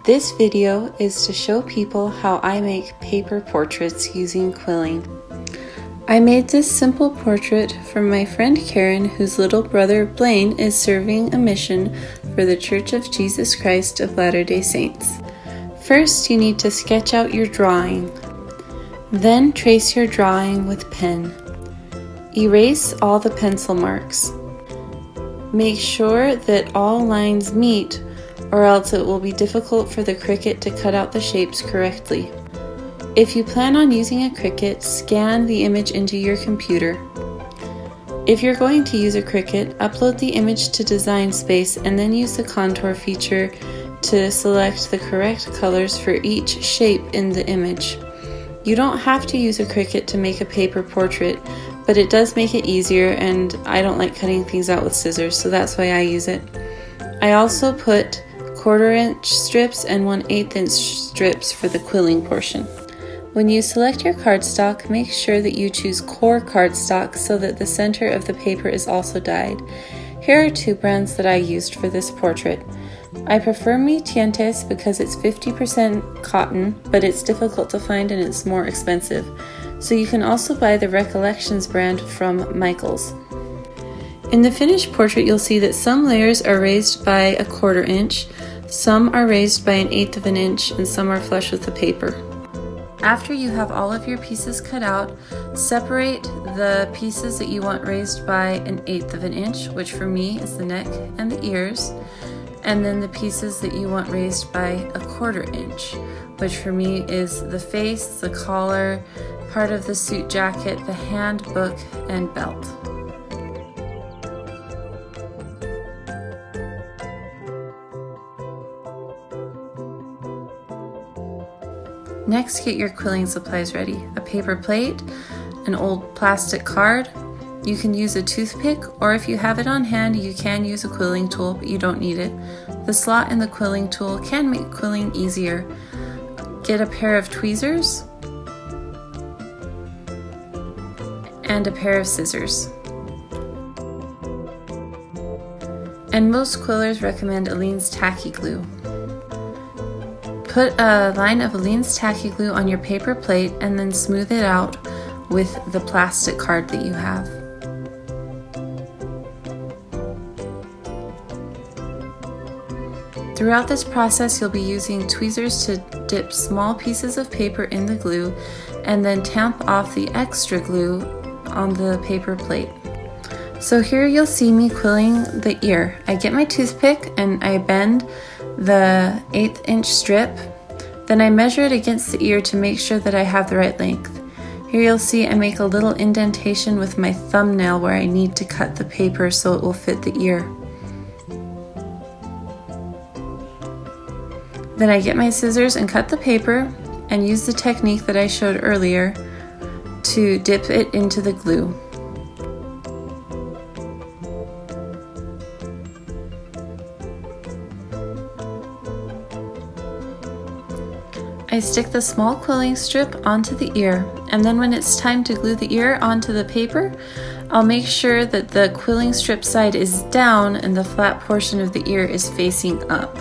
This video is to show people how I make paper portraits using quilling. I made this simple portrait from my friend Karen, whose little brother Blaine is serving a mission for the Church of Jesus Christ of Latter-day Saints. First, you need to sketch out your drawing. Then trace your drawing with pen. Erase all the pencil marks. Make sure that all lines meet, or else it will be difficult for the Cricut to cut out the shapes correctly. If you plan on using a Cricut, scan the image into your computer. If you're going to use a Cricut, upload the image to Design Space and then use the contour feature to select the correct colors for each shape in the image. You don't have to use a Cricut to make a paper portrait, but it does make it easier, and I don't like cutting things out with scissors, so that's why I use it. I also put 1/4 inch strips and 1/8 inch strips for the quilling portion. When you select your cardstock, make sure that you choose core cardstock so that the center of the paper is also dyed. Here are two brands that I used for this portrait. I prefer Mi Tientes because it's 50% cotton, but it's difficult to find and it's more expensive. So you can also buy the Recollections brand from Michaels. In the finished portrait, you'll see that some layers are raised by 1/4 inch, some are raised by 1/8 of an inch, and some are flush with the paper. After you have all of your pieces cut out, separate the pieces that you want raised by 1/8 of an inch, which for me is the neck and the ears, and then the pieces that you want raised by 1/4 inch, which for me is the face, the collar, part of the suit jacket, the handbook, and belt. Next, get your quilling supplies ready. A paper plate, an old plastic card. You can use a toothpick, or if you have it on hand, you can use a quilling tool, but you don't need it. The slot in the quilling tool can make quilling easier. Get a pair of tweezers and a pair of scissors. And most quillers recommend Aleene's tacky glue. Put a line of Aleene's tacky glue on your paper plate and then smooth it out with the plastic card that you have. Throughout this process, you'll be using tweezers to dip small pieces of paper in the glue and then tamp off the extra glue on the paper plate. So here you'll see me quilling the ear. I get my toothpick and I bend the 1/8 inch strip. Then I measure it against the ear to make sure that I have the right length. Here you'll see I make a little indentation with my thumbnail where I need to cut the paper so it will fit the ear. Then I get my scissors and cut the paper and use the technique that I showed earlier to dip it into the glue. I stick the small quilling strip onto the ear, and then when it's time to glue the ear onto the paper, I'll make sure that the quilling strip side is down and the flat portion of the ear is facing up.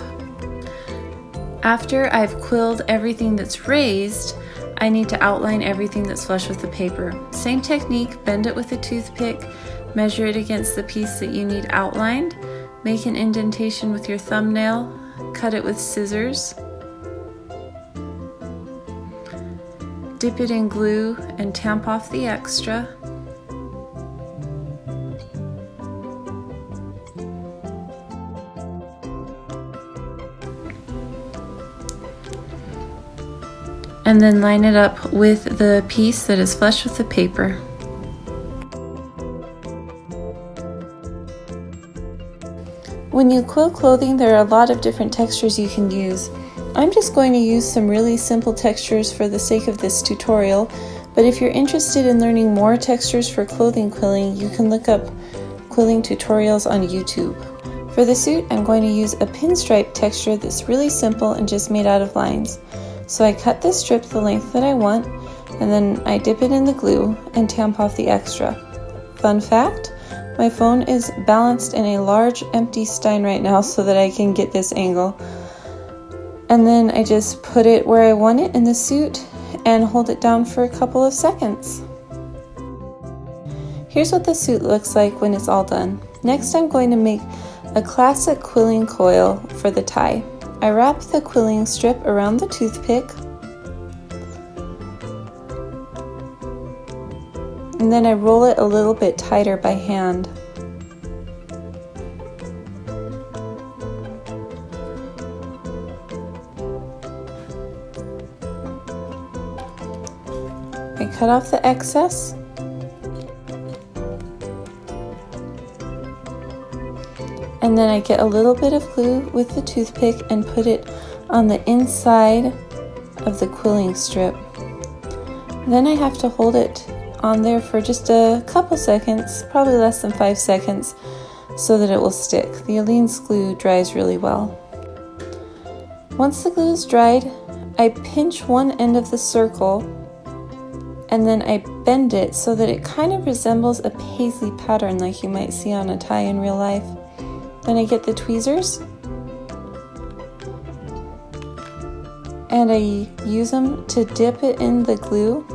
After I've quilled everything that's raised, I need to outline everything that's flush with the paper. Same technique, bend it with a toothpick, measure it against the piece that you need outlined, make an indentation with your thumbnail, cut it with scissors, dip it in glue and tamp off the extra. And then line it up with the piece that is flush with the paper. When you quill clothing, there are a lot of different textures you can use. I'm just going to use some really simple textures for the sake of this tutorial, but if you're interested in learning more textures for clothing quilling, you can look up quilling tutorials on YouTube. For the suit, I'm going to use a pinstripe texture that's really simple and just made out of lines. So I cut this strip the length that I want, and then I dip it in the glue and tamp off the extra. Fun fact, my phone is balanced in a large empty stein right now so that I can get this angle. And then I just put it where I want it in the suit and hold it down for a couple of seconds. Here's what the suit looks like when it's all done. Next, I'm going to make a classic quilling coil for the tie. I wrap the quilling strip around the toothpick, and then I roll it a little bit tighter by hand. I cut off the excess, and then I get a little bit of glue with the toothpick and put it on the inside of the quilling strip. Then I have to hold it on there for just a couple seconds, probably less than 5 seconds, so that it will stick. The Aleene's glue dries really well. Once the glue is dried, I pinch one end of the circle and then I bend it so that it kind of resembles a paisley pattern like you might see on a tie in real life. Then I get the tweezers and I use them to dip it in the glue.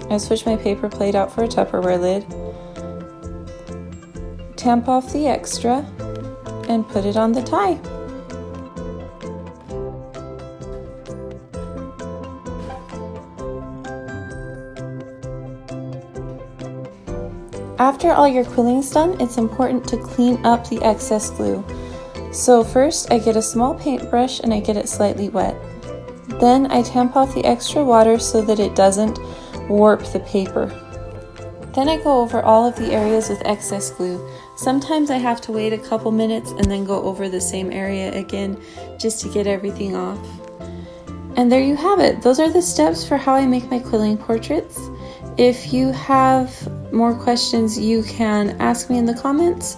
I switch my paper plate out for a Tupperware lid, tamp off the extra, and put it on the tie. After all your quilling's done, it's important to clean up the excess glue. So first I get a small paintbrush and I get it slightly wet. Then I tamp off the extra water so that it doesn't warp the paper. Then I go over all of the areas with excess glue. Sometimes I have to wait a couple minutes and then go over the same area again just to get everything off. And there you have it. Those are the steps for how I make my quilling portraits. If you have more questions, you can ask me in the comments,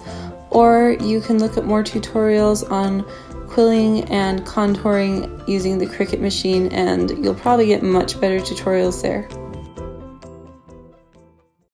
or you can look at more tutorials on quilling and contouring using the Cricut machine, and you'll probably get much better tutorials there.